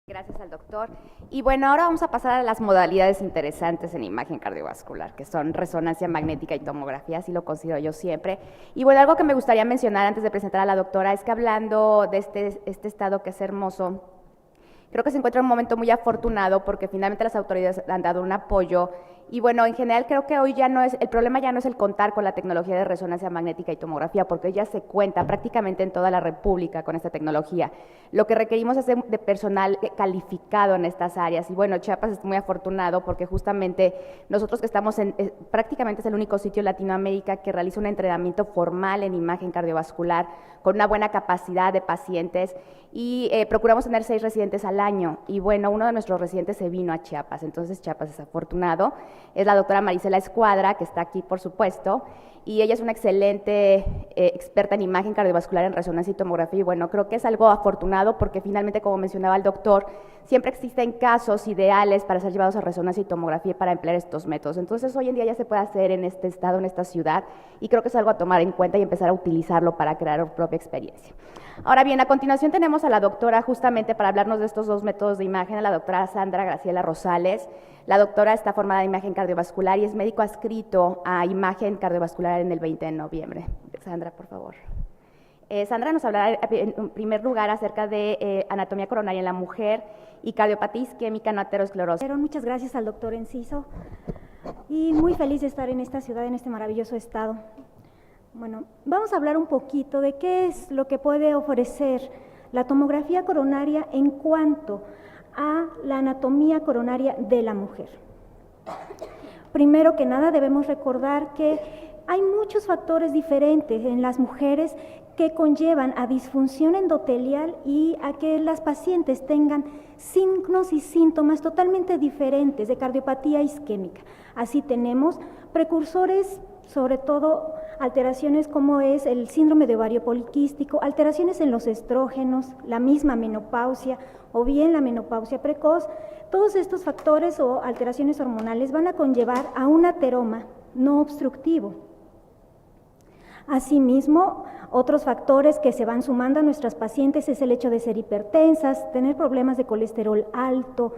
Gracias al doctor. Y bueno, ahora vamos a pasar a las modalidades interesantes en imagen cardiovascular, que son resonancia magnética y tomografía, así lo considero yo siempre. Y bueno, algo que me gustaría mencionar antes de presentar a la doctora es que hablando de este estado que es hermoso, creo que se encuentra en un momento muy afortunado porque finalmente las autoridades han dado un apoyo y bueno, en general creo que hoy el problema ya no es el contar con la tecnología de resonancia magnética y tomografía, porque ya se cuenta prácticamente en toda la República con esta tecnología. Lo que requerimos es de personal calificado en estas áreas y bueno, Chiapas es muy afortunado porque justamente nosotros que estamos prácticamente es el único sitio en Latinoamérica que realiza un entrenamiento formal en imagen cardiovascular con una buena capacidad de pacientes y procuramos tener 6 residentes al año y bueno, uno de nuestros residentes se vino a Chiapas, entonces Chiapas es afortunado. Es la doctora Marisela Escuadra, que está aquí por supuesto, y ella es una excelente experta en imagen cardiovascular en resonancia y tomografía y bueno, creo que es algo afortunado porque finalmente, como mencionaba el doctor, siempre existen casos ideales para ser llevados a resonancia y tomografía para emplear estos métodos. Entonces, hoy en día ya se puede hacer en este estado, en esta ciudad, y creo que es algo a tomar en cuenta y empezar a utilizarlo para crear su propia experiencia. Ahora bien, a continuación tenemos a la doctora justamente para hablarnos de estos dos métodos de imagen, a la doctora Sandra Graciela Rosales. La doctora está formada en imagen cardiovascular y es médico adscrito a imagen cardiovascular en el 20 de noviembre. Sandra, por favor. Sandra nos hablará en primer lugar acerca de anatomía coronaria en la mujer y cardiopatía isquémica no aterosclerosis. Muchas gracias al doctor Enciso y muy feliz de estar en esta ciudad, en este maravilloso estado. Bueno, vamos a hablar un poquito de qué es lo que puede ofrecer la tomografía coronaria en cuanto a la anatomía coronaria de la mujer. Primero que nada debemos recordar que hay muchos factores diferentes en las mujeres que conllevan a disfunción endotelial y a que las pacientes tengan signos y síntomas totalmente diferentes de cardiopatía isquémica. Así tenemos precursores, sobre todo alteraciones como es el síndrome de ovario poliquístico, alteraciones en los estrógenos, la misma menopausia o bien la menopausia precoz. Todos estos factores o alteraciones hormonales van a conllevar a un ateroma no obstructivo. Asimismo, otros factores que se van sumando a nuestras pacientes es el hecho de ser hipertensas, tener problemas de colesterol alto,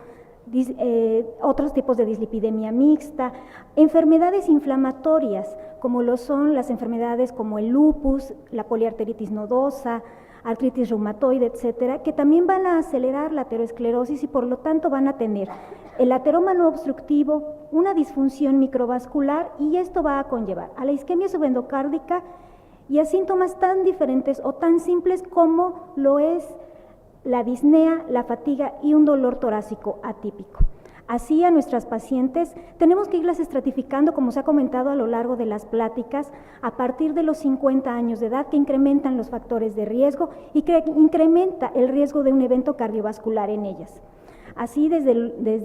otros tipos de dislipidemia mixta, enfermedades inflamatorias como lo son las enfermedades como el lupus, la poliarteritis nodosa, artritis reumatoide, etcétera, que también van a acelerar la aterosclerosis y por lo tanto van a tener el ateroma no obstructivo, una disfunción microvascular y esto va a conllevar a la isquemia subendocárdica y a síntomas tan diferentes o tan simples como lo es la disnea, la fatiga y un dolor torácico atípico. Así a nuestras pacientes tenemos que irlas estratificando, como se ha comentado a lo largo de las pláticas, a partir de los 50 años de edad, que incrementan los factores de riesgo y que incrementa el riesgo de un evento cardiovascular en ellas. Así desde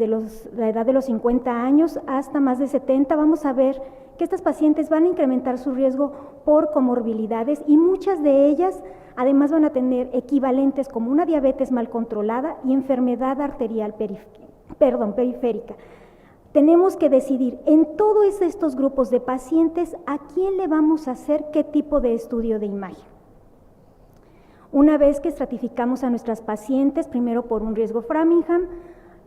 la edad de los 50 años hasta más de 70 vamos a ver que estas pacientes van a incrementar su riesgo por comorbilidades y muchas de ellas además van a tener equivalentes como una diabetes mal controlada y enfermedad arterial periférica. Tenemos que decidir en todos estos grupos de pacientes a quién le vamos a hacer qué tipo de estudio de imagen. Una vez que estratificamos a nuestras pacientes, primero por un riesgo Framingham,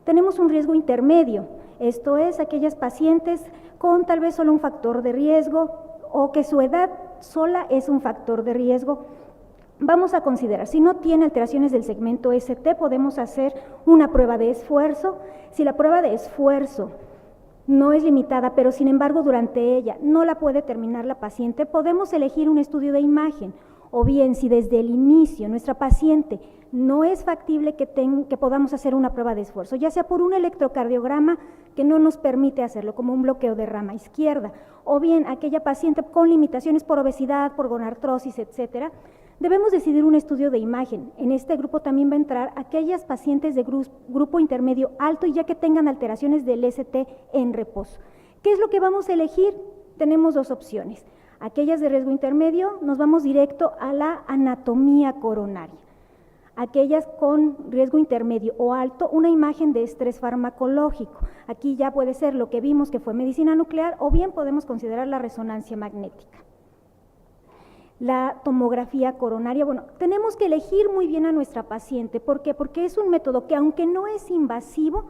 tenemos un riesgo intermedio, esto es, aquellas pacientes con tal vez solo un factor de riesgo o que su edad sola es un factor de riesgo. Vamos a considerar, si no tiene alteraciones del segmento ST, podemos hacer una prueba de esfuerzo. Si la prueba de esfuerzo no es limitada, pero sin embargo durante ella no la puede terminar la paciente, podemos elegir un estudio de imagen. O bien, si desde el inicio nuestra paciente no es factible que podamos hacer una prueba de esfuerzo, ya sea por un electrocardiograma que no nos permite hacerlo, como un bloqueo de rama izquierda, o bien aquella paciente con limitaciones por obesidad, por gonartrosis, etcétera, debemos decidir un estudio de imagen. En este grupo también va a entrar aquellas pacientes de grupo intermedio alto y ya que tengan alteraciones del ST en reposo. ¿Qué es lo que vamos a elegir? Tenemos dos opciones. Aquellas de riesgo intermedio, nos vamos directo a la anatomía coronaria. Aquellas con riesgo intermedio o alto, una imagen de estrés farmacológico. Aquí ya puede ser lo que vimos que fue medicina nuclear o bien podemos considerar la resonancia magnética. la tomografía coronaria. Bueno, tenemos que elegir muy bien a nuestra paciente. ¿Por qué? Porque es un método que, aunque no es invasivo,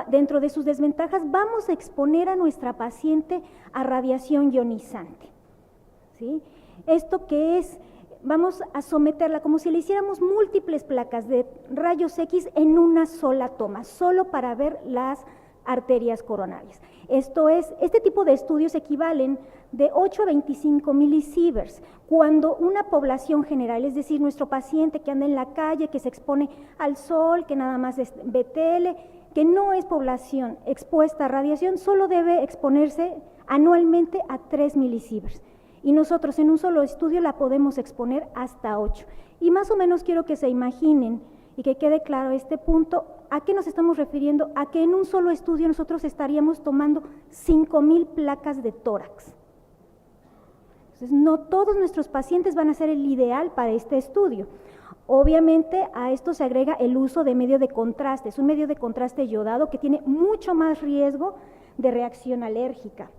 dentro de sus desventajas vamos a exponer a nuestra paciente a radiación ionizante, ¿sí? ¿Esto qué es? Vamos a someterla como si le hiciéramos múltiples placas de rayos X en una sola toma, solo para ver las arterias coronarias. Esto es, este tipo de estudios equivalen de 8 a 25 milisieverts, cuando una población general, es decir, nuestro paciente que anda en la calle, que se expone al sol, que nada más ve tele, que no es población expuesta a radiación, solo debe exponerse anualmente a 3 milisieverts. Y nosotros en un solo estudio la podemos exponer hasta 8. Y más o menos quiero que se imaginen y que quede claro este punto, ¿a qué nos estamos refiriendo? A que en un solo estudio nosotros estaríamos tomando 5,000 placas de tórax. Entonces, no todos nuestros pacientes van a ser el ideal para este estudio. Obviamente a esto se agrega el uso de medio de contraste, es un medio de contraste yodado que tiene mucho más riesgo de reacción alérgica.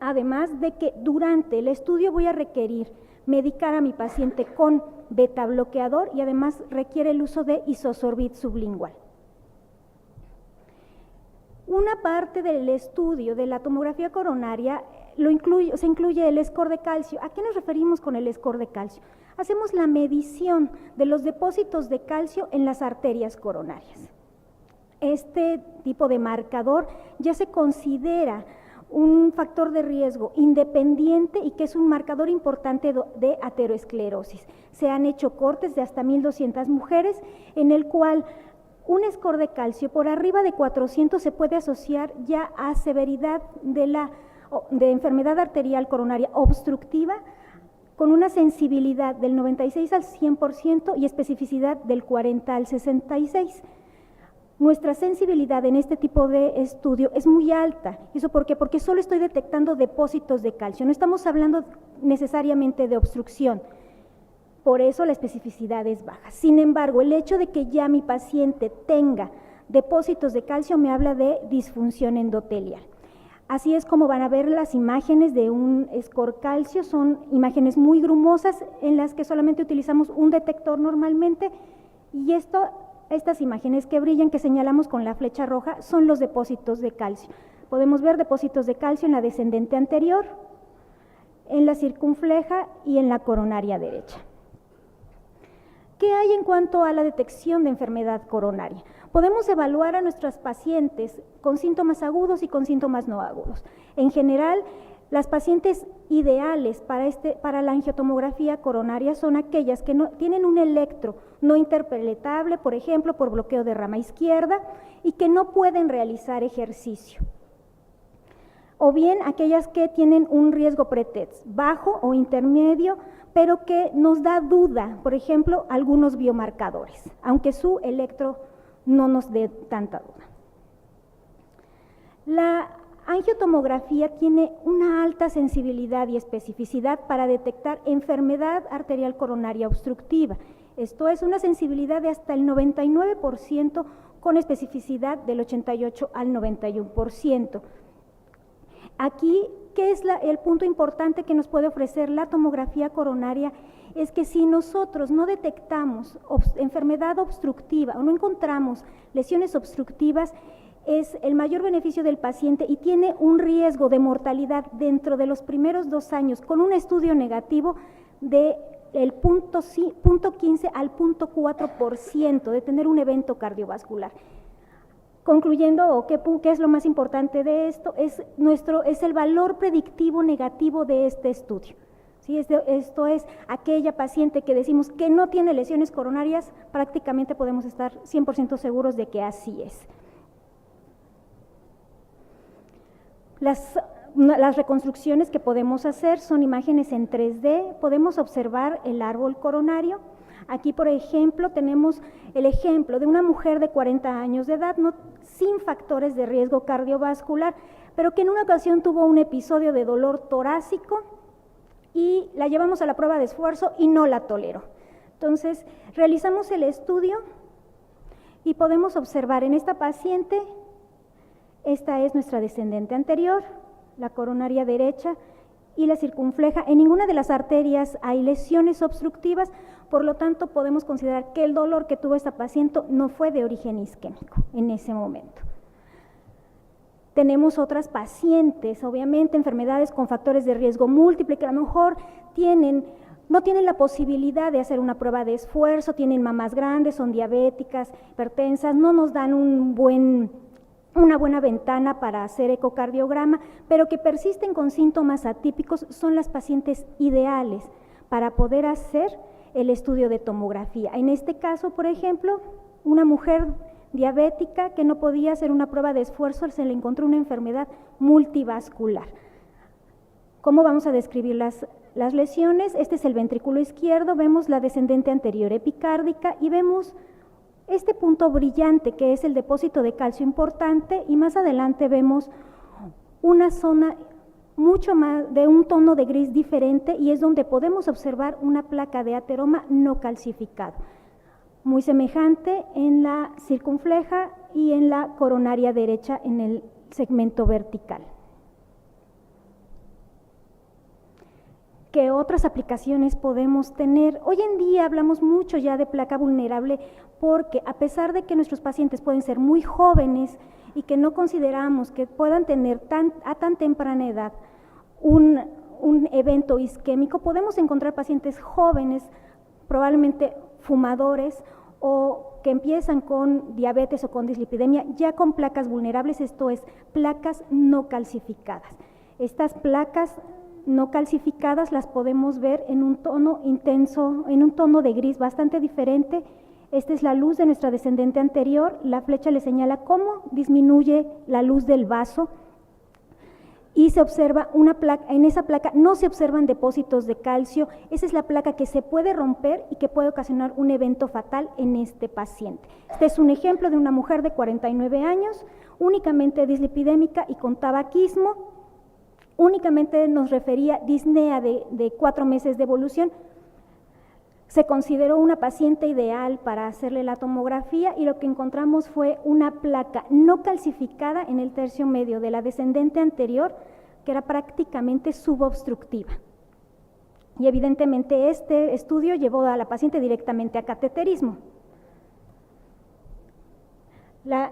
Además de que durante el estudio voy a requerir medicar a mi paciente con beta bloqueador y además requiere el uso de isosorbit sublingual. Una parte del estudio de la tomografía coronaria se incluye el score de calcio. ¿A qué nos referimos con el score de calcio? Hacemos la medición de los depósitos de calcio en las arterias coronarias. Este tipo de marcador ya se considera un factor de riesgo independiente y que es un marcador importante de ateroesclerosis. Se han hecho cortes de hasta 1,200 mujeres en el cual un score de calcio por arriba de 400 se puede asociar ya a severidad de enfermedad arterial coronaria obstructiva con una sensibilidad del 96 al 100% y especificidad del 40 al 66%. Nuestra sensibilidad en este tipo de estudio es muy alta. ¿Eso por qué? Porque solo estoy detectando depósitos de calcio, no estamos hablando necesariamente de obstrucción. Por eso la especificidad es baja. Sin embargo, el hecho de que ya mi paciente tenga depósitos de calcio me habla de disfunción endotelial. Así es como van a ver las imágenes de un score calcio, son imágenes muy grumosas en las que solamente utilizamos un detector normalmente y estas imágenes que brillan, que señalamos con la flecha roja, son los depósitos de calcio. Podemos ver depósitos de calcio en la descendente anterior, en la circunfleja y en la coronaria derecha. ¿Qué hay en cuanto a la detección de enfermedad coronaria? Podemos evaluar a nuestros pacientes con síntomas agudos y con síntomas no agudos. En general, las pacientes ideales para la angiotomografía coronaria son aquellas que no tienen un electro no interpeletable, por ejemplo, por bloqueo de rama izquierda, y que no pueden realizar ejercicio. O bien aquellas que tienen un riesgo pre-TEDS bajo o intermedio, pero que nos da duda, por ejemplo, algunos biomarcadores, aunque su electro no nos dé tanta duda. La angiotomografía tiene una alta sensibilidad y especificidad para detectar enfermedad arterial coronaria obstructiva. Esto es una sensibilidad de hasta el 99% con especificidad del 88 al 91%. Aquí, ¿qué es el punto importante que nos puede ofrecer la tomografía coronaria? Es que si nosotros no detectamos enfermedad obstructiva o no encontramos lesiones obstructivas, es el mayor beneficio del paciente y tiene un riesgo de mortalidad dentro de los primeros 2 años con un estudio negativo de el punto 15 al 0.4% de tener un evento cardiovascular. Concluyendo, ¿qué es lo más importante de esto? Es el valor predictivo negativo de este estudio. ¿Sí? Esto es aquella paciente que decimos que no tiene lesiones coronarias, prácticamente podemos estar 100% seguros de que así es. Las reconstrucciones que podemos hacer son imágenes en 3D, podemos observar el árbol coronario. Aquí, por ejemplo, tenemos el ejemplo de una mujer de 40 años de edad, sin factores de riesgo cardiovascular, pero que en una ocasión tuvo un episodio de dolor torácico y la llevamos a la prueba de esfuerzo y no la toleró. Entonces, realizamos el estudio y podemos observar en esta paciente, esta es nuestra descendente anterior, la coronaria derecha, y la circunfleja. En ninguna de las arterias hay lesiones obstructivas, por lo tanto podemos considerar que el dolor que tuvo esta paciente no fue de origen isquémico en ese momento. Tenemos otras pacientes, obviamente enfermedades con factores de riesgo múltiple, que a lo mejor no tienen la posibilidad de hacer una prueba de esfuerzo, tienen mamás grandes, son diabéticas, hipertensas, no nos dan una buena ventana para hacer ecocardiograma, pero que persisten con síntomas atípicos, son las pacientes ideales para poder hacer el estudio de tomografía. En este caso, por ejemplo, una mujer diabética que no podía hacer una prueba de esfuerzo, se le encontró una enfermedad multivascular. ¿Cómo vamos a describir las lesiones? Este es el ventrículo izquierdo, vemos la descendente anterior epicárdica y vemos este punto brillante que es el depósito de calcio importante, y más adelante vemos una zona mucho más de un tono de gris diferente, y es donde podemos observar una placa de ateroma no calcificado, muy semejante en la circunfleja y en la coronaria derecha en el segmento vertical. ¿Qué otras aplicaciones podemos tener? Hoy en día hablamos mucho ya de placa vulnerable, porque a pesar de que nuestros pacientes pueden ser muy jóvenes y que no consideramos que puedan tener a tan temprana edad un evento isquémico, podemos encontrar pacientes jóvenes, probablemente fumadores, o que empiezan con diabetes o con dislipidemia, ya con placas vulnerables, esto es, placas no calcificadas. Estas placas no calcificadas las podemos ver en un tono intenso, en un tono de gris bastante diferente. Esta es la luz de nuestra descendente anterior, la flecha le señala cómo disminuye la luz del vaso, y se observa una placa, en esa placa no se observan depósitos de calcio, esa es la placa que se puede romper y que puede ocasionar un evento fatal en este paciente. Este es un ejemplo de una mujer de 49 años, únicamente dislipidémica y con tabaquismo, únicamente nos refería disnea de 4 meses de evolución. Se consideró una paciente ideal para hacerle la tomografía, y lo que encontramos fue una placa no calcificada en el tercio medio de la descendente anterior, que era prácticamente subobstructiva. Y evidentemente este estudio llevó a la paciente directamente a cateterismo.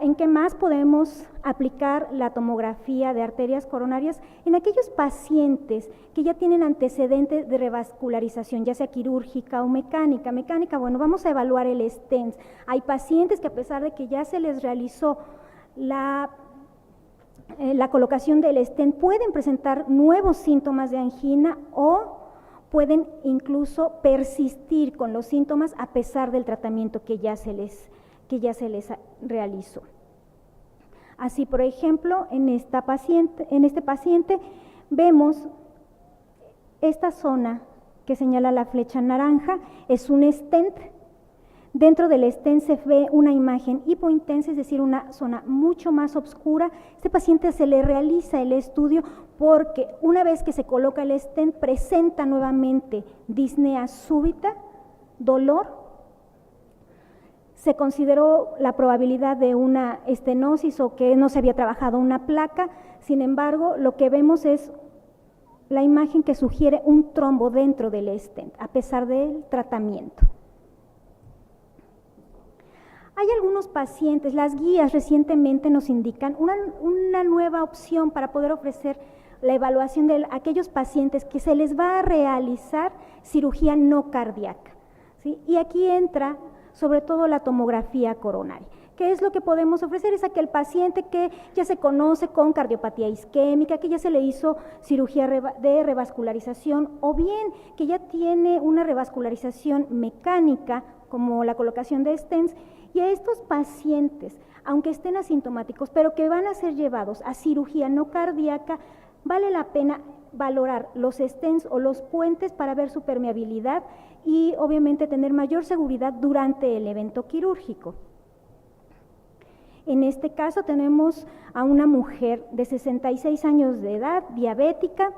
¿En qué más podemos aplicar la tomografía de arterias coronarias? En aquellos pacientes que ya tienen antecedentes de revascularización, ya sea quirúrgica o mecánica. Bueno, vamos a evaluar el STENS. Hay pacientes que a pesar de que ya se les realizó la colocación del stent, pueden presentar nuevos síntomas de angina o pueden incluso persistir con los síntomas a pesar del tratamiento que ya se les realizó. Así, por ejemplo, en este paciente vemos esta zona que señala la flecha naranja, es un stent. Dentro del stent se ve una imagen hipointensa, es decir, una zona mucho más oscura. Este paciente se le realiza el estudio porque una vez que se coloca el stent presenta nuevamente disnea súbita, dolor. Se consideró la probabilidad de una estenosis o que no se había trabajado una placa. Sin embargo, lo que vemos es la imagen que sugiere un trombo dentro del stent, a pesar del tratamiento. Hay algunos pacientes, las guías recientemente nos indican una nueva opción para poder ofrecer la evaluación de aquellos pacientes que se les va a realizar cirugía no cardíaca, ¿sí? Y aquí entra sobre todo la tomografía coronaria. ¿Qué es lo que podemos ofrecer? Es aquel paciente que ya se conoce con cardiopatía isquémica, que ya se le hizo cirugía de revascularización, o bien que ya tiene una revascularización mecánica, como la colocación de stents, y a estos pacientes, aunque estén asintomáticos, pero que van a ser llevados a cirugía no cardíaca, vale la pena valorar los stents o los puentes para ver su permeabilidad y obviamente tener mayor seguridad durante el evento quirúrgico. En este caso tenemos a una mujer de 66 años de edad, diabética,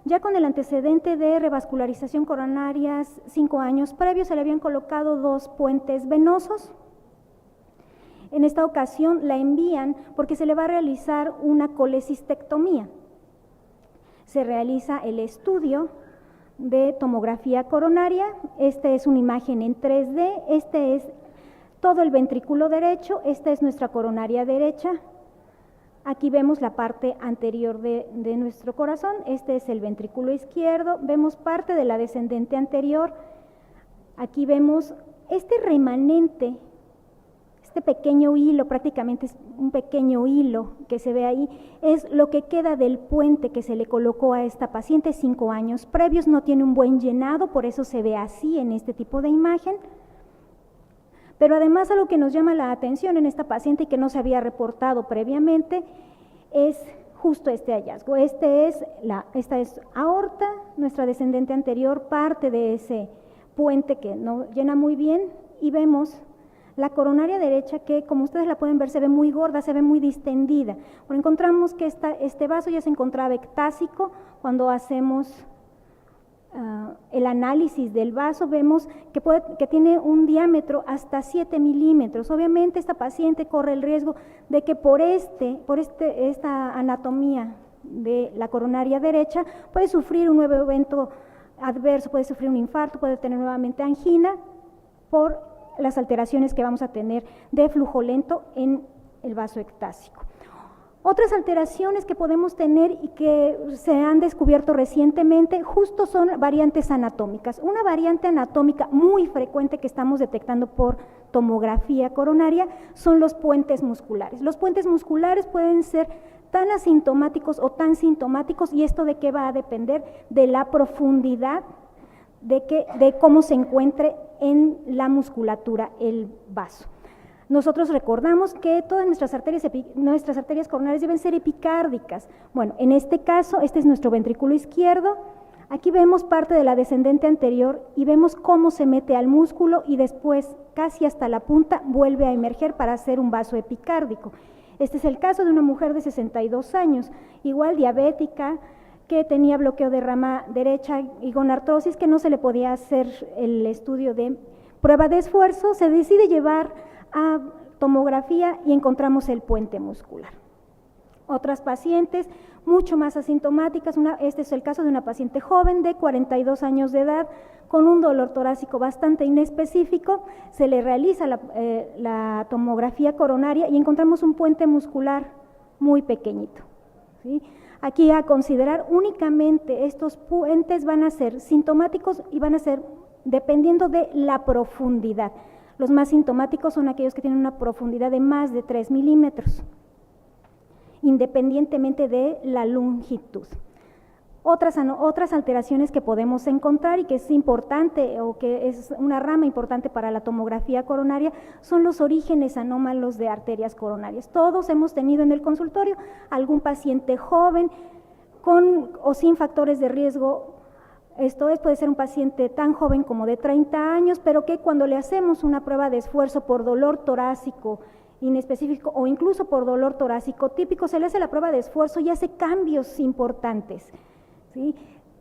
ya con el antecedente de revascularización coronaria 5 años previos, se le habían colocado 2 puentes venosos. En esta ocasión la envían porque se le va a realizar una colecistectomía. se realiza el estudio de tomografía coronaria. Esta es una imagen en 3D, este es todo el ventrículo derecho, esta es nuestra coronaria derecha. Aquí vemos la parte anterior de nuestro corazón, este es el ventrículo izquierdo, vemos parte de la descendente anterior. Aquí vemos este remanente, este pequeño hilo, prácticamente es un pequeño hilo que se ve ahí, es lo que queda del puente que se le colocó a esta paciente 5 años previos, no tiene un buen llenado, por eso se ve así en este tipo de imagen. Pero además algo que nos llama la atención en esta paciente y que no se había reportado previamente es justo este hallazgo. Esta es aorta, nuestra descendente anterior, parte de ese puente que no llena muy bien, y vemos la coronaria derecha que, como ustedes la pueden ver, se ve muy gorda, se ve muy distendida. Bueno, encontramos que este vaso ya se encontraba ectásico. Cuando hacemos el análisis del vaso, vemos que tiene un diámetro hasta 7 milímetros. Obviamente esta paciente corre el riesgo de que por esta anatomía de la coronaria derecha puede sufrir un nuevo evento adverso, puede sufrir un infarto, puede tener nuevamente angina por las alteraciones que vamos a tener de flujo lento en el vaso ectásico. Otras alteraciones que podemos tener y que se han descubierto recientemente justo son variantes anatómicas. Una variante anatómica muy frecuente que estamos detectando por tomografía coronaria son los puentes musculares. Los puentes musculares pueden ser tan asintomáticos o tan sintomáticos, y esto de qué va a depender de la profundidad de cómo se encuentre en la musculatura el vaso. Nosotros recordamos que todas nuestras arterias coronarias deben ser epicárdicas. Bueno, en este caso, este es nuestro ventrículo izquierdo. Aquí vemos parte de la descendente anterior y vemos cómo se mete al músculo y después, casi hasta la punta, vuelve a emerger para hacer un vaso epicárdico. Este es el caso de una mujer de 62 años, igual diabética, que tenía bloqueo de rama derecha y gonartrosis, que no se le podía hacer el estudio de prueba de esfuerzo. Se decide llevar a tomografía y encontramos el puente muscular. Otras pacientes mucho más asintomáticas, este es el caso de una paciente joven de 42 años de edad con un dolor torácico bastante inespecífico. Se le realiza la tomografía coronaria y encontramos un puente muscular muy pequeñito, ¿sí? Aquí a considerar únicamente estos puentes van a ser sintomáticos y van a ser dependiendo de la profundidad. Los más sintomáticos son aquellos que tienen una profundidad de más de 3 milímetros, independientemente de la longitud. Otras alteraciones que podemos encontrar y que es importante o que es una rama importante para la tomografía coronaria son los orígenes anómalos de arterias coronarias. Todos hemos tenido en el consultorio algún paciente joven con o sin factores de riesgo. Esto es, puede ser un paciente tan joven como de 30 años, pero que cuando le hacemos una prueba de esfuerzo por dolor torácico inespecífico o incluso por dolor torácico típico, se le hace la prueba de esfuerzo y hace cambios importantes, ¿sí?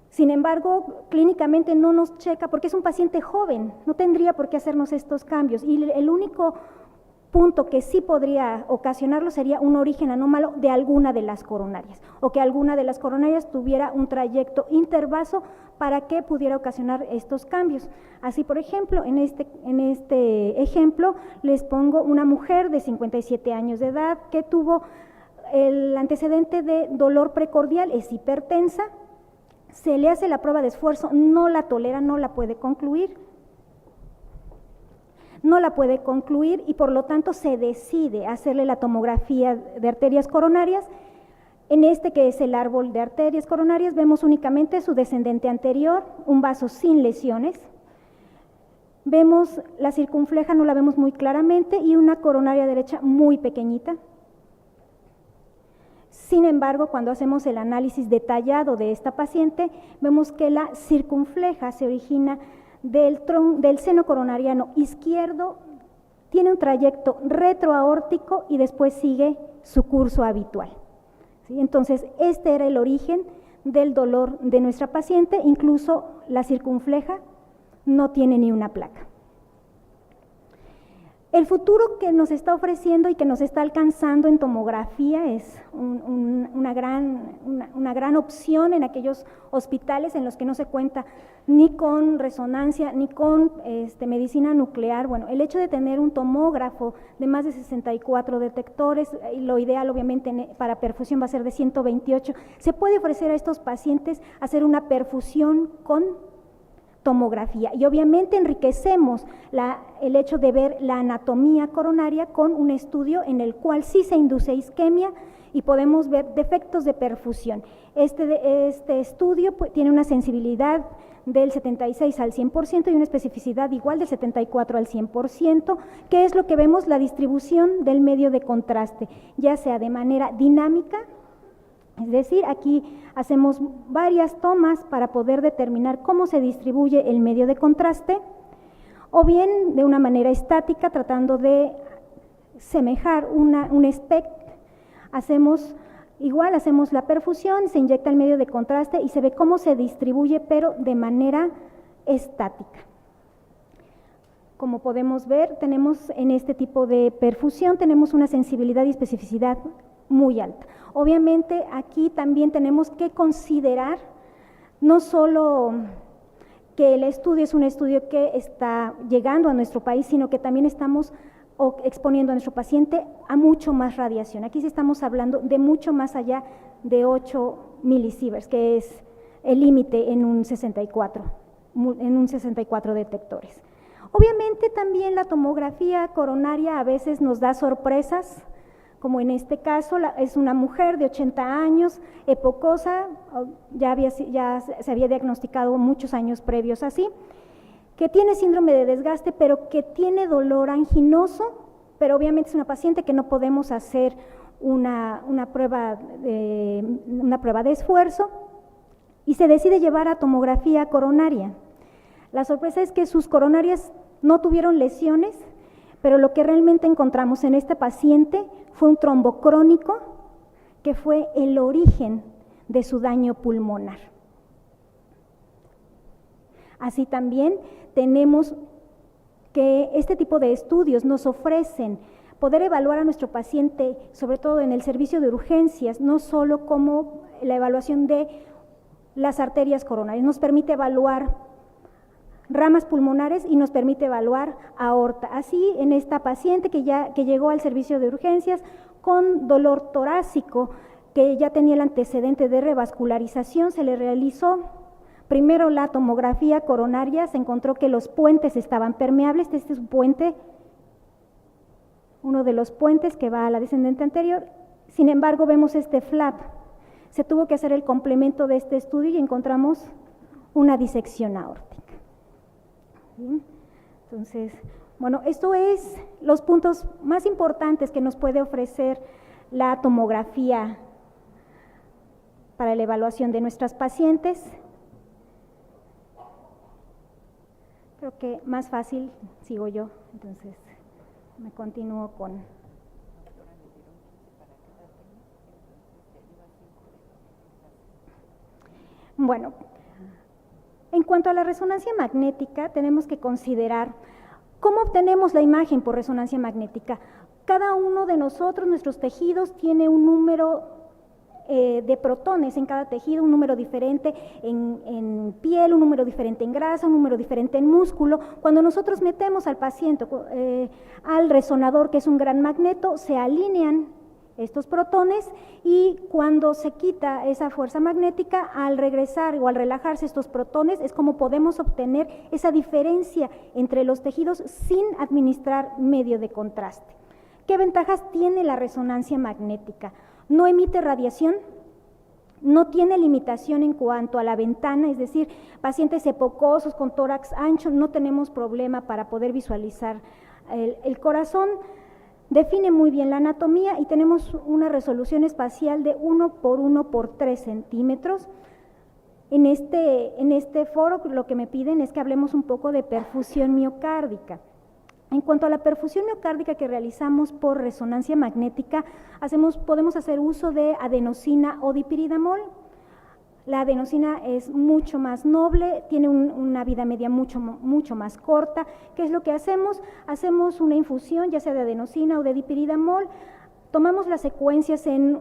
Sin embargo, clínicamente no nos checa porque es un paciente joven, no tendría por qué hacernos estos cambios, y el único punto que sí podría ocasionarlo sería un origen anómalo de alguna de las coronarias, o que alguna de las coronarias tuviera un trayecto intervaso para que pudiera ocasionar estos cambios. Así, por ejemplo, en este ejemplo les pongo una mujer de 57 años de edad que tuvo el antecedente de dolor precordial, es hipertensa, se le hace la prueba de esfuerzo, no la tolera, no la puede concluir y por lo tanto se decide hacerle la tomografía de arterias coronarias. En este que es el árbol de arterias coronarias vemos únicamente su descendente anterior, un vaso sin lesiones. Vemos la circunfleja, no la vemos muy claramente, y una coronaria derecha muy pequeñita. Sin embargo, cuando hacemos el análisis detallado de esta paciente, vemos que la circunfleja se origina del seno coronariano izquierdo, tiene un trayecto retroaórtico y después sigue su curso habitual, ¿sí? Entonces, este era el origen del dolor de nuestra paciente, incluso la circunfleja no tiene ni una placa. El futuro que nos está ofreciendo y que nos está alcanzando en tomografía es una gran opción en aquellos hospitales en los que no se cuenta ni con resonancia ni con medicina nuclear. Bueno, el hecho de tener un tomógrafo de más de 64 detectores, y lo ideal obviamente para perfusión va a ser de 128, se puede ofrecer a estos pacientes hacer una perfusión con tomografía, y obviamente enriquecemos el hecho de ver la anatomía coronaria con un estudio en el cual sí se induce isquemia y podemos ver defectos de perfusión. Este estudio tiene una sensibilidad del 76 al 100% y una especificidad igual del 74 al 100%, que es lo que vemos la distribución del medio de contraste, ya sea de manera dinámica, es decir, aquí hacemos varias tomas para poder determinar cómo se distribuye el medio de contraste, o bien de una manera estática, tratando de semejar un SPECT. Hacemos la perfusión, se inyecta el medio de contraste y se ve cómo se distribuye, pero de manera estática. Como podemos ver, tenemos en este tipo de perfusión, tenemos una sensibilidad y especificidad muy alta. Obviamente aquí también tenemos que considerar no solo que el estudio es un estudio que está llegando a nuestro país, sino que también estamos exponiendo a nuestro paciente a mucho más radiación. Aquí sí estamos hablando de mucho más allá de 8 milisieverts, que es el límite en un 64 detectores. Obviamente también la tomografía coronaria a veces nos da sorpresas, como en este caso es una mujer de 80 años, epocosa, ya se había diagnosticado muchos años previos así, que tiene síndrome de desgaste, pero que tiene dolor anginoso, pero obviamente es una paciente que no podemos hacer una prueba de esfuerzo, y se decide llevar a tomografía coronaria. La sorpresa es que sus coronarias no tuvieron lesiones, pero lo que realmente encontramos en este paciente fue un trombo crónico que fue el origen de su daño pulmonar. Así también tenemos que este tipo de estudios nos ofrecen poder evaluar a nuestro paciente, sobre todo en el servicio de urgencias, no solo como la evaluación de las arterias coronarias, nos permite evaluar ramas pulmonares y nos permite evaluar aorta. Así, en esta paciente que llegó al servicio de urgencias con dolor torácico, que ya tenía el antecedente de revascularización, se le realizó primero la tomografía coronaria, se encontró que los puentes estaban permeables. Este es un puente, uno de los puentes que va a la descendente anterior. Sin embargo, vemos este flap. Se tuvo que hacer el complemento de este estudio y encontramos una disección aórtica. Bien. Entonces, bueno, esto es los puntos más importantes que nos puede ofrecer la tomografía para la evaluación de nuestras pacientes. Creo que más fácil sigo yo, entonces me continúo con... Bueno, en cuanto a la resonancia magnética, tenemos que considerar cómo obtenemos la imagen por resonancia magnética. Cada uno de nosotros, nuestros tejidos, tiene un número de protones en cada tejido, un número diferente en piel, un número diferente en grasa, un número diferente en músculo. Cuando nosotros metemos al paciente al resonador, que es un gran magneto, se alinean estos protones, y cuando se quita esa fuerza magnética, al regresar o al relajarse estos protones, es como podemos obtener esa diferencia entre los tejidos sin administrar medio de contraste. ¿Qué ventajas tiene la resonancia magnética? No emite radiación, no tiene limitación en cuanto a la ventana, es decir, pacientes epocosos con tórax ancho, no tenemos problema para poder visualizar el corazón. Define muy bien la anatomía y tenemos una resolución espacial de 1 por 1 por 3 centímetros. En este foro lo que me piden es que hablemos un poco de perfusión miocárdica. En cuanto a la perfusión miocárdica que realizamos por resonancia magnética, podemos hacer uso de adenosina o dipiridamol. La adenosina es mucho más noble, tiene una vida media mucho más corta. ¿Qué es lo que hacemos? Hacemos una infusión, ya sea de adenosina o de dipiridamol, tomamos las secuencias en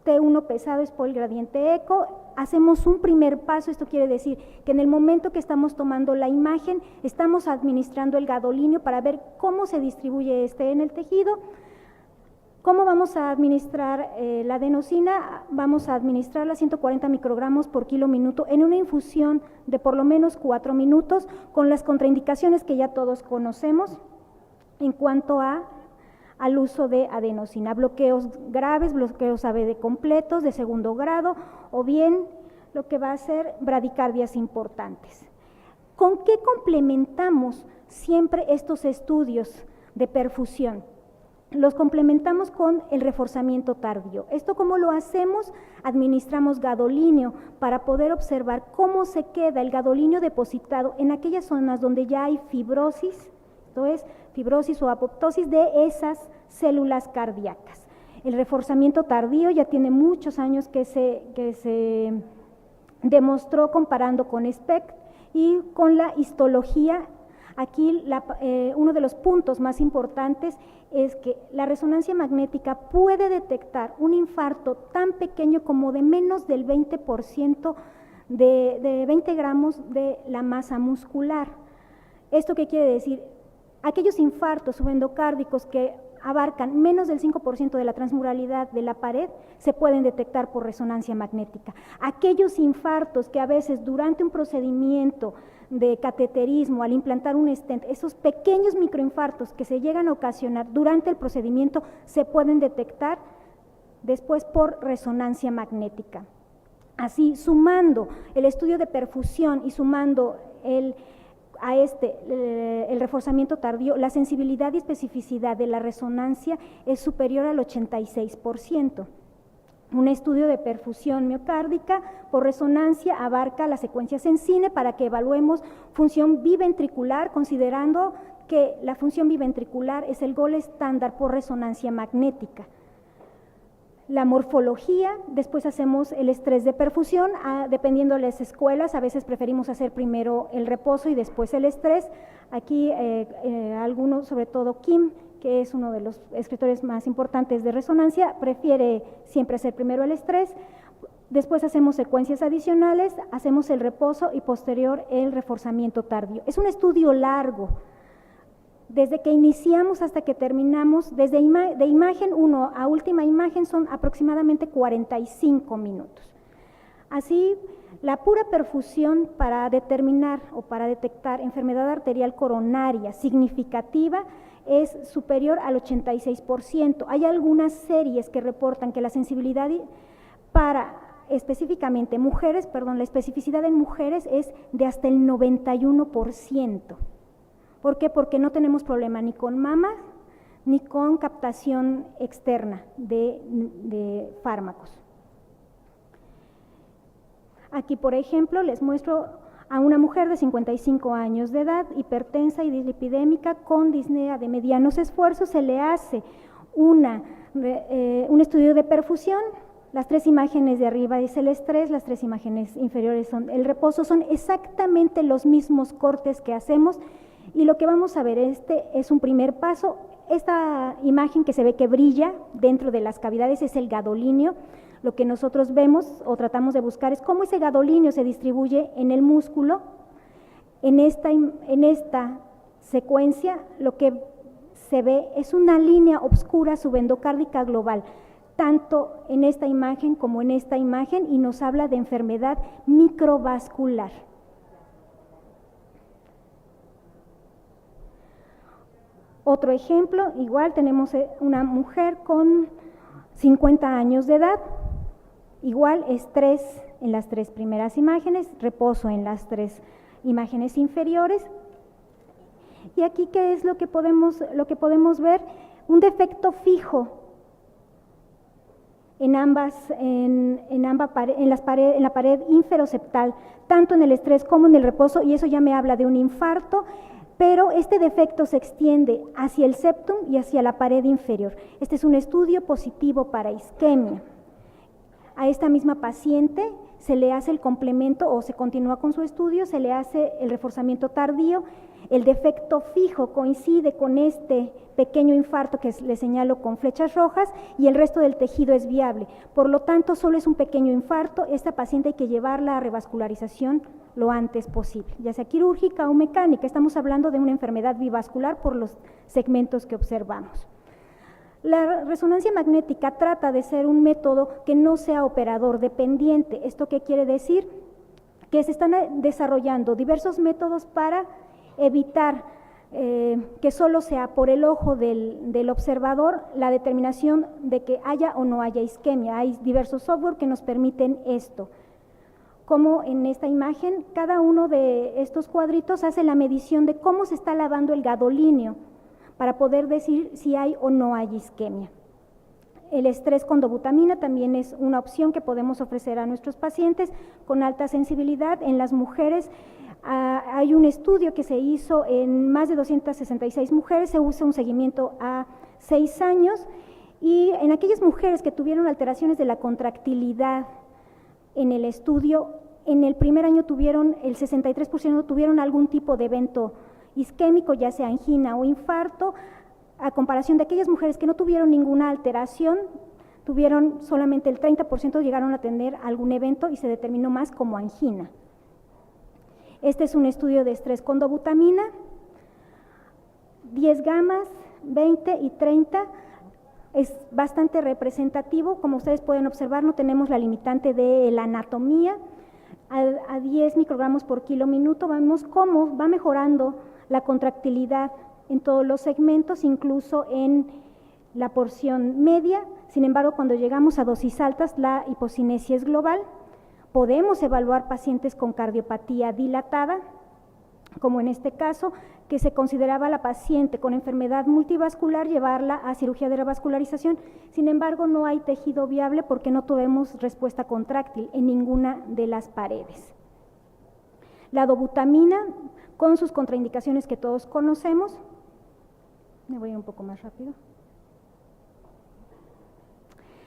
T1 pesado, spoil gradiente eco, hacemos un primer paso, esto quiere decir que en el momento que estamos tomando la imagen, estamos administrando el gadolinio para ver cómo se distribuye en el tejido. ¿Cómo vamos a administrar la adenosina? Vamos a administrarla 140 microgramos por kilo minuto en una infusión de por lo menos 4 minutos, con las contraindicaciones que ya todos conocemos en cuanto al uso de adenosina, bloqueos graves, bloqueos ABD completos de segundo grado, o bien lo que va a ser bradicardias importantes. ¿Con qué complementamos siempre estos estudios de perfusión? Los complementamos con el reforzamiento tardío. ¿Esto cómo lo hacemos? Administramos gadolinio para poder observar cómo se queda el gadolinio depositado en aquellas zonas donde ya hay fibrosis, esto es, fibrosis o apoptosis de esas células cardíacas. El reforzamiento tardío ya tiene muchos años que se demostró comparando con SPECT y con la histología. Aquí uno de los puntos más importantes es que la resonancia magnética puede detectar un infarto tan pequeño como de menos del 20% de 20 gramos de la masa muscular. ¿Esto qué quiere decir? Aquellos infartos subendocárdicos que abarcan menos del 5% de la transmuralidad de la pared se pueden detectar por resonancia magnética. Aquellos infartos que a veces durante un procedimiento de cateterismo, al implantar un stent, esos pequeños microinfartos que se llegan a ocasionar durante el procedimiento se pueden detectar después por resonancia magnética. Así, sumando el estudio de perfusión y sumando el reforzamiento tardío, la sensibilidad y especificidad de la resonancia es superior al 86%. Un estudio de perfusión miocárdica por resonancia abarca las secuencias en cine para que evaluemos función biventricular, considerando que la función biventricular es el gol estándar por resonancia magnética. La morfología, después hacemos el estrés de perfusión, dependiendo de las escuelas, a veces preferimos hacer primero el reposo y después el estrés. Aquí algunos, sobre todo Kim, que es uno de los escritores más importantes de resonancia, prefiere siempre hacer primero el estrés, después hacemos secuencias adicionales, hacemos el reposo y posterior el reforzamiento tardío. Es un estudio largo, desde que iniciamos hasta que terminamos, de imagen 1 a última imagen son aproximadamente 45 minutos. Así, la pura perfusión para determinar o para detectar enfermedad arterial coronaria significativa es superior al 86%. Hay algunas series que reportan que la sensibilidad para específicamente mujeres, la especificidad en mujeres es de hasta el 91%. ¿Por qué? Porque no tenemos problema ni con mamas ni con captación externa de fármacos. Aquí, por ejemplo, les muestro a una mujer de 55 años de edad, hipertensa y dislipidémica con disnea de medianos esfuerzos. Se le hace un estudio de perfusión. Las 3 imágenes de arriba es el estrés, las 3 imágenes inferiores son el reposo. Son exactamente los mismos cortes que hacemos. Y lo que vamos a ver, es un primer paso. Esta imagen que se ve que brilla dentro de las cavidades es el gadolinio. Lo que nosotros vemos o tratamos de buscar es cómo ese gadolinio se distribuye en el músculo. En esta secuencia lo que se ve es una línea oscura subendocárdica global, tanto en esta imagen como en esta imagen, y nos habla de enfermedad microvascular. Otro ejemplo, igual tenemos una mujer con 50 años de edad, igual estrés en las 3 primeras imágenes, reposo en las 3 imágenes inferiores. Y aquí, ¿qué es lo que podemos ver? Un defecto fijo en la pared inferoseptal, tanto en el estrés como en el reposo, y eso ya me habla de un infarto. Pero este defecto se extiende hacia el septum y hacia la pared inferior. Este es un estudio positivo para isquemia. A esta misma paciente se le hace el complemento o se continúa con su estudio, se le hace el reforzamiento tardío, el defecto fijo coincide con este pequeño infarto que le señalo con flechas rojas y el resto del tejido es viable. Por lo tanto, solo es un pequeño infarto, esta paciente hay que llevarla a revascularización lo antes posible, ya sea quirúrgica o mecánica. Estamos hablando de una enfermedad bivascular por los segmentos que observamos. La resonancia magnética trata de ser un método que no sea operador dependiente. ¿Esto qué quiere decir? Que se están desarrollando diversos métodos para evitar que solo sea por el ojo del observador la determinación de que haya o no haya isquemia. Hay diversos software que nos permiten esto. Como en esta imagen, cada uno de estos cuadritos hace la medición de cómo se está lavando el gadolíneo para poder decir si hay o no hay isquemia. El estrés con dobutamina también es una opción que podemos ofrecer a nuestros pacientes con alta sensibilidad. En las mujeres hay un estudio que se hizo en más de 266 mujeres, se usa un seguimiento a 6 años y en aquellas mujeres que tuvieron alteraciones de la contractilidad en el estudio, en el primer año tuvieron, el 63% tuvieron algún tipo de evento isquémico, ya sea angina o infarto, a comparación de aquellas mujeres que no tuvieron ninguna alteración, tuvieron solamente el 30% llegaron a tener algún evento y se determinó más como angina. Este es un estudio de estrés con dobutamina, 10 gamas, 20 y 30, es bastante representativo. Como ustedes pueden observar, no tenemos la limitante de la anatomía. A 10 microgramos por kilo minuto vemos cómo va mejorando la contractilidad en todos los segmentos, incluso en la porción media. Sin embargo, cuando llegamos a dosis altas, la hipocinesia es global. Podemos evaluar pacientes con cardiopatía dilatada, como en este caso, que se consideraba la paciente con enfermedad multivascular, llevarla a cirugía de revascularización. Sin embargo, no hay tejido viable porque no tuvimos respuesta contráctil en ninguna de las paredes. La dobutamina, con sus contraindicaciones que todos conocemos, me voy un poco más rápido.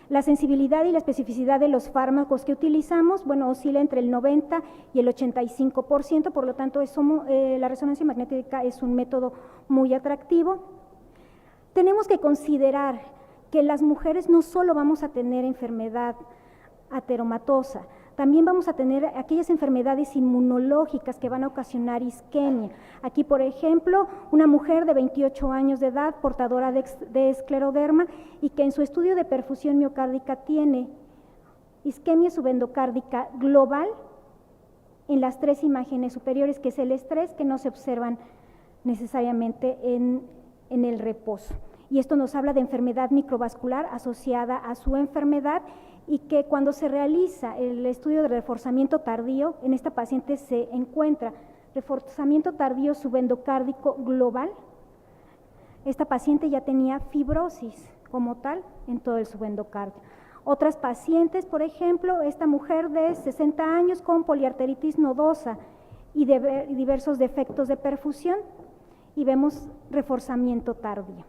La sensibilidad y la especificidad de los fármacos que utilizamos, bueno, oscila entre el 90 y el 85%, por lo tanto, la resonancia magnética es un método muy atractivo. Tenemos que considerar que las mujeres no solo vamos a tener enfermedad ateromatosa, también vamos a tener aquellas enfermedades inmunológicas que van a ocasionar isquemia. Aquí, por ejemplo, una mujer de 28 años de edad, portadora de escleroderma y que en su estudio de perfusión miocárdica tiene isquemia subendocárdica global en las 3 imágenes superiores, que es el estrés, que no se observan necesariamente en el reposo. Y esto nos habla de enfermedad microvascular asociada a su enfermedad y que cuando se realiza el estudio de reforzamiento tardío, en esta paciente se encuentra reforzamiento tardío subendocárdico global. Esta paciente ya tenía fibrosis como tal en todo el subendocardio. Otras pacientes, por ejemplo, esta mujer de 60 años con poliarteritis nodosa y diversos defectos de perfusión, y vemos reforzamiento tardío.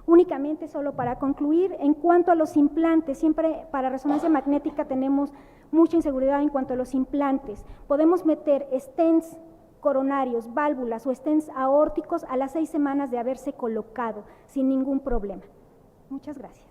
Únicamente, solo para concluir, en cuanto a los implantes, siempre para resonancia magnética tenemos mucha inseguridad en cuanto a los implantes. Podemos meter stents coronarios, válvulas o stents aórticos a las 6 semanas de haberse colocado sin ningún problema. Muchas gracias.